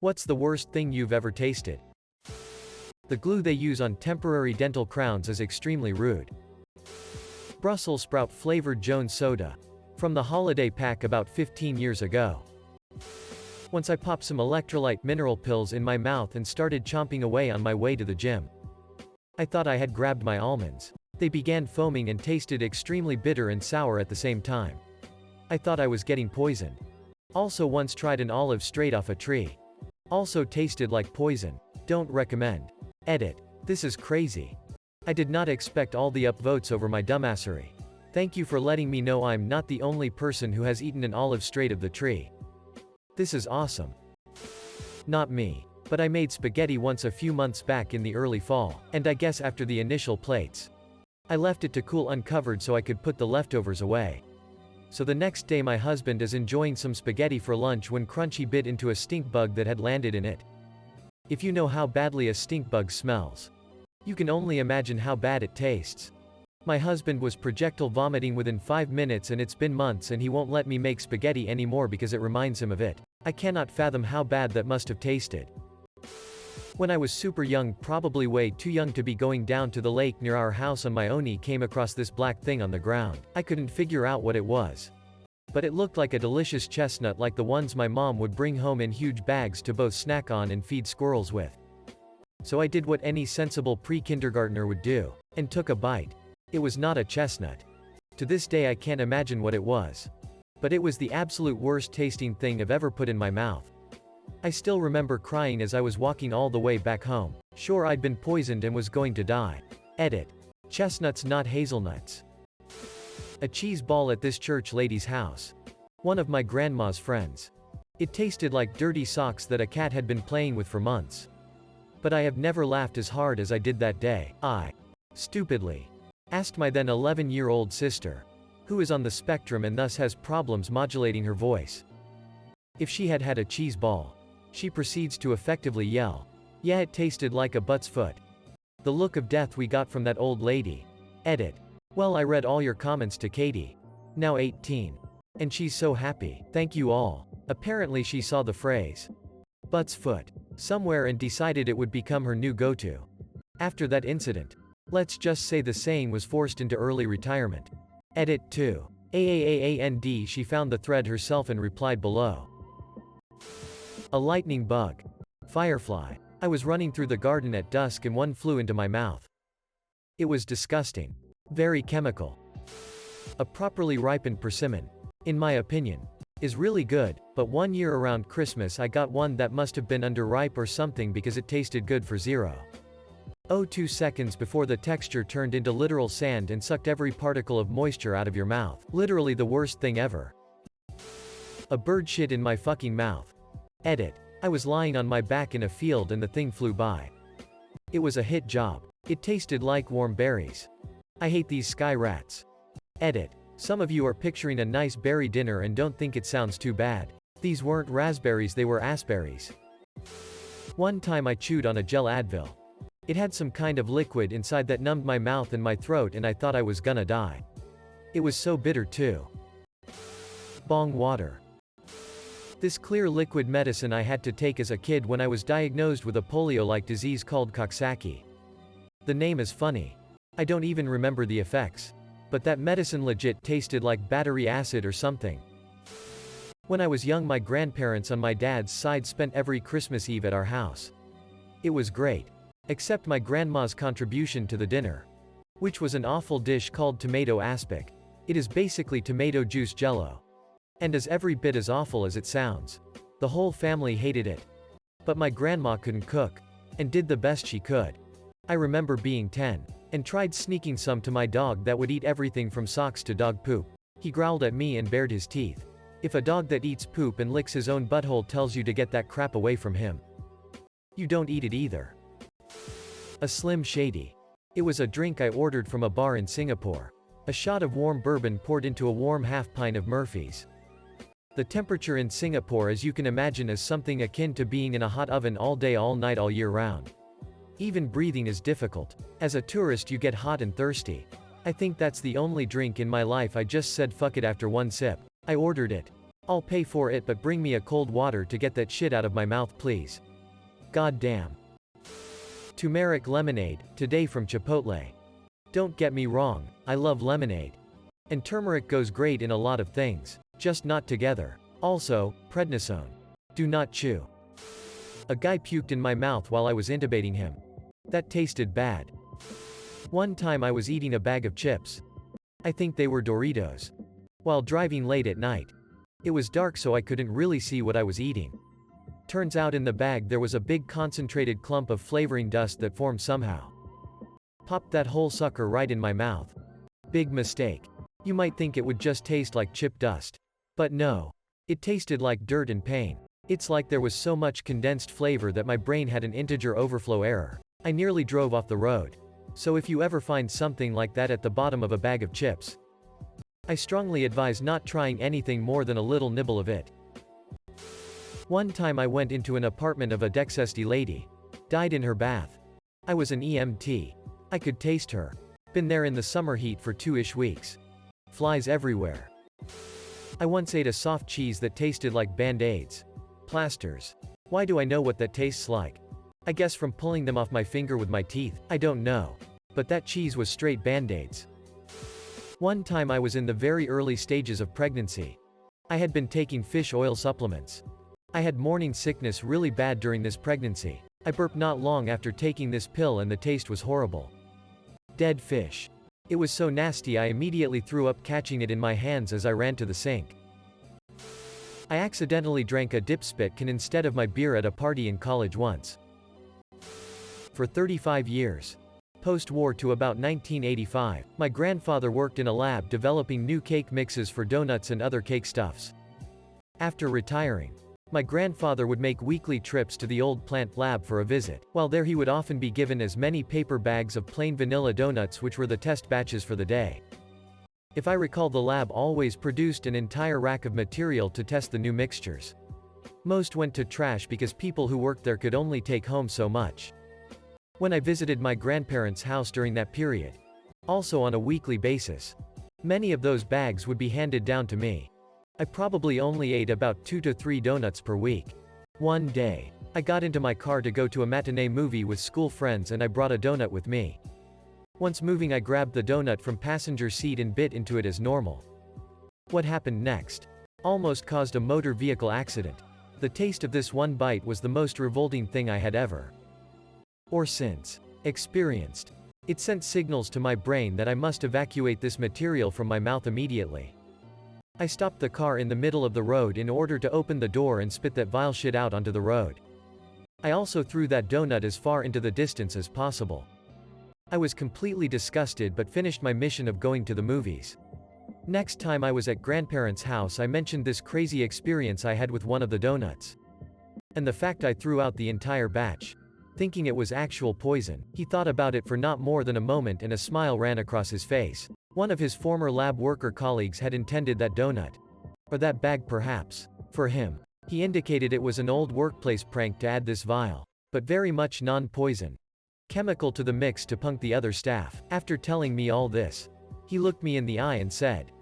What's the worst thing you've ever tasted? The glue they use on temporary dental crowns is extremely rude. Brussels sprout flavored Jones soda. From the holiday pack about 15 years ago. Once I popped some electrolyte mineral pills in my mouth and started chomping away on my way to the gym. I thought I had grabbed my almonds. They began foaming and tasted extremely bitter and sour at the same time. I thought I was getting poisoned. Also once tried an olive straight off a tree. Also tasted like poison. Don't recommend. Edit. This is crazy. I did not expect all the upvotes over my dumbassery. Thank you for letting me know I'm not the only person who has eaten an olive straight of the tree. This is awesome. Not me. But I made spaghetti once a few months back in the early fall, and I guess after the initial plates. I left it to cool uncovered so I could put the leftovers away. So the next day my husband is enjoying some spaghetti for lunch when Crunchy bit into a stink bug that had landed in it. If you know how badly a stink bug smells, you can only imagine how bad it tastes. My husband was projectile vomiting within 5 minutes and it's been months and he won't let me make spaghetti anymore because it reminds him of it. I cannot fathom how bad that must have tasted. When I was super young, probably way too young to be going down to the lake near our house on my own, came across this black thing on the ground. I couldn't figure out what it was. But it looked like a delicious chestnut like the ones my mom would bring home in huge bags to both snack on and feed squirrels with. So I did what any sensible pre-kindergartner would do, and took a bite. It was not a chestnut. To this day I can't imagine what it was. But it was the absolute worst tasting thing I've ever put in my mouth. I still remember crying as I was walking all the way back home. Sure, I'd been poisoned and was going to die. Edit. Chestnuts, not hazelnuts. A cheese ball at this church lady's house. One of my grandma's friends. It tasted like dirty socks that a cat had been playing with for months. But I have never laughed as hard as I did that day. I stupidly asked my then 11-year-old sister, who is on the spectrum and thus has problems modulating her voice, if she had had a cheese ball. She proceeds to effectively yell, "Yeah, it tasted like a butt's foot." The look of death we got from that old lady. Edit. Well, I read all your comments to Katie. Now 18. And she's so happy. Thank you all. Apparently she saw the phrase, "butt's foot," somewhere and decided it would become her new go-to. After that incident, let's just say the saying was forced into early retirement. Edit 2. AAAAND. She found the thread herself and replied below. A lightning bug. Firefly. I was running through the garden at dusk and one flew into my mouth. It was disgusting. Very chemical. A properly ripened persimmon, in my opinion, is really good, but one year around Christmas I got one that must have been underripe or something because it tasted good for 0.02 seconds before the texture turned into literal sand and sucked every particle of moisture out of your mouth. Literally the worst thing ever. A bird shit in my fucking mouth. Edit. I was lying on my back in a field and the thing flew by. It was a hit job. It tasted like warm berries. I hate these sky rats. Edit. Some of you are picturing a nice berry dinner and don't think it sounds too bad. These weren't raspberries, they were assberries. One time I chewed on a gel Advil. It had some kind of liquid inside that numbed my mouth and my throat and I thought I was gonna die. It was so bitter too. Bong water. This clear liquid medicine I had to take as a kid when I was diagnosed with a polio-like disease called Coxsackie. The name is funny. I don't even remember the effects. But that medicine legit tasted like battery acid or something. When I was young, my grandparents on my dad's side spent every Christmas Eve at our house. It was great. Except my grandma's contribution to the dinner, which was an awful dish called tomato aspic. It is basically tomato juice jello. And is every bit as awful as it sounds. The whole family hated it. But my grandma couldn't cook, and did the best she could. I remember being 10, and tried sneaking some to my dog that would eat everything from socks to dog poop. He growled at me and bared his teeth. If a dog that eats poop and licks his own butthole tells you to get that crap away from him, you don't eat it either. A Slim Shady. It was a drink I ordered from a bar in Singapore. A shot of warm bourbon poured into a warm half pint of Murphy's. The temperature in Singapore, as you can imagine, is something akin to being in a hot oven all day, all night, all year round. Even breathing is difficult. As a tourist you get hot and thirsty. I think that's the only drink in my life I just said fuck it after one sip. I ordered it. I'll pay for it, but bring me a cold water to get that shit out of my mouth, please. God damn. Turmeric lemonade, today from Chipotle. Don't get me wrong, I love lemonade. And turmeric goes great in a lot of things, just not together. Also, prednisone. Do not chew. A guy puked in my mouth while I was intubating him. That tasted bad. One time I was eating a bag of chips. I think they were Doritos. While driving late at night. It was dark, so I couldn't really see what I was eating. Turns out in the bag there was a big concentrated clump of flavoring dust that formed somehow. Popped that whole sucker right in my mouth. Big mistake. You might think it would just taste like chip dust. But no. It tasted like dirt and pain. It's like there was so much condensed flavor that my brain had an integer overflow error. I nearly drove off the road. So if you ever find something like that at the bottom of a bag of chips, I strongly advise not trying anything more than a little nibble of it. One time I went into an apartment of a Dexesty lady. Died in her bath. I was an EMT. I could taste her. Been there in the summer heat for 2-ish weeks. Flies everywhere. I once ate a soft cheese that tasted like Band-Aids. Plasters. Why do I know what that tastes like? I guess from pulling them off my finger with my teeth. I don't know. But that cheese was straight Band-Aids. One time I was in the very early stages of pregnancy. I had been taking fish oil supplements. I had morning sickness really bad during this pregnancy. I burped not long after taking this pill and the taste was horrible. Dead fish. It was so nasty I immediately threw up, catching it in my hands as I ran to the sink. I accidentally drank a dipspit can instead of my beer at a party in college once. For 35 years. Post-war to about 1985, my grandfather worked in a lab developing new cake mixes for donuts and other cake stuffs. After retiring, my grandfather would make weekly trips to the old plant lab for a visit. While there he would often be given as many paper bags of plain vanilla donuts, which were the test batches for the day. If I recall, the lab always produced an entire rack of material to test the new mixtures. Most went to trash because people who worked there could only take home so much. When I visited my grandparents' house during that period, also on a weekly basis, many of those bags would be handed down to me. I probably only ate about 2 to 3 donuts per week. One day, I got into my car to go to a matinee movie with school friends and I brought a donut with me. Once moving, I grabbed the donut from passenger seat and bit into it as normal. What happened next? Almost caused a motor vehicle accident. The taste of this one bite was the most revolting thing I had ever or since experienced. It sent signals to my brain that I must evacuate this material from my mouth immediately. I stopped the car in the middle of the road in order to open the door and spit that vile shit out onto the road. I also threw that donut as far into the distance as possible. I was completely disgusted but finished my mission of going to the movies. Next time I was at grandparents' house, I mentioned this crazy experience I had with one of the donuts. And the fact I threw out the entire batch, thinking it was actual poison. He thought about it for not more than a moment and a smile ran across his face. One of his former lab worker colleagues had intended that donut. Or that bag perhaps. For him. He indicated it was an old workplace prank to add this vile, but very much non-poison chemical to the mix to punk the other staff. After telling me all this, he looked me in the eye and said,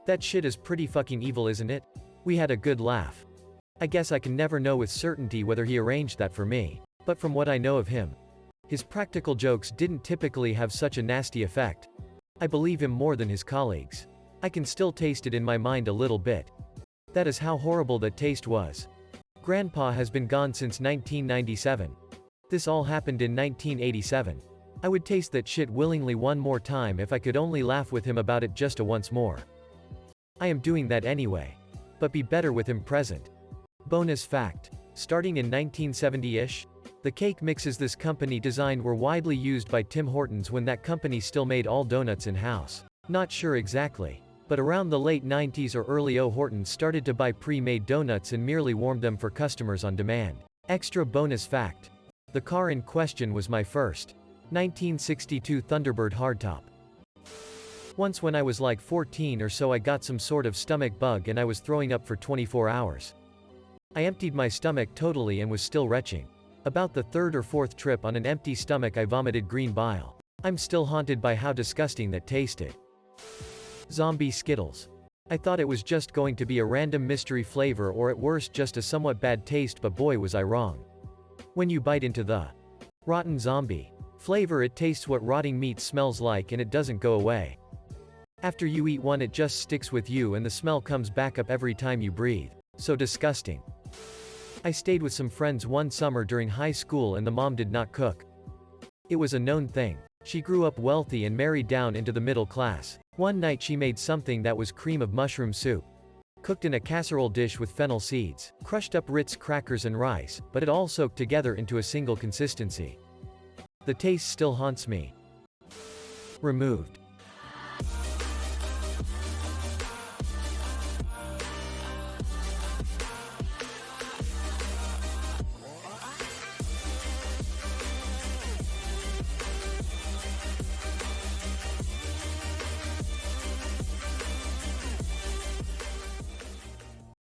"That shit is pretty fucking evil, isn't it?" We had a good laugh. I guess I can never know with certainty whether he arranged that for me. But from what I know of him, his practical jokes didn't typically have such a nasty effect. I believe him more than his colleagues. I can still taste it in my mind a little bit. That is how horrible that taste was. Grandpa has been gone since 1997. This all happened in 1987. I would taste that shit willingly one more time if I could only laugh with him about it just a once more. I am doing that anyway. But be better with him present. Bonus fact. Starting in 1970-ish, the cake mixes this company designed were widely used by Tim Hortons when that company still made all donuts in-house. Not sure exactly. But around the late 90s or early 2000s, Hortons started to buy pre-made donuts and merely warmed them for customers on demand. Extra bonus fact. The car in question was my first 1962 Thunderbird hardtop. Once when I was like 14 or so, I got some sort of stomach bug and I was throwing up for 24 hours. I emptied my stomach totally and was still retching. About the 3rd or 4th trip on an empty stomach I vomited green bile. I'm still haunted by how disgusting that tasted. Zombie Skittles. I thought it was just going to be a random mystery flavor or at worst just a somewhat bad taste, but boy was I wrong. When you bite into the rotten zombie flavor, it tastes what rotting meat smells like, and it doesn't go away. After you eat one, it just sticks with you and the smell comes back up every time you breathe. So disgusting. I stayed with some friends one summer during high school and the mom did not cook. It was a known thing. She grew up wealthy and married down into the middle class. One night she made something that was cream of mushroom soup. Cooked in a casserole dish with fennel seeds, crushed up Ritz crackers and rice, but it all soaked together into a single consistency. The taste still haunts me. Removed.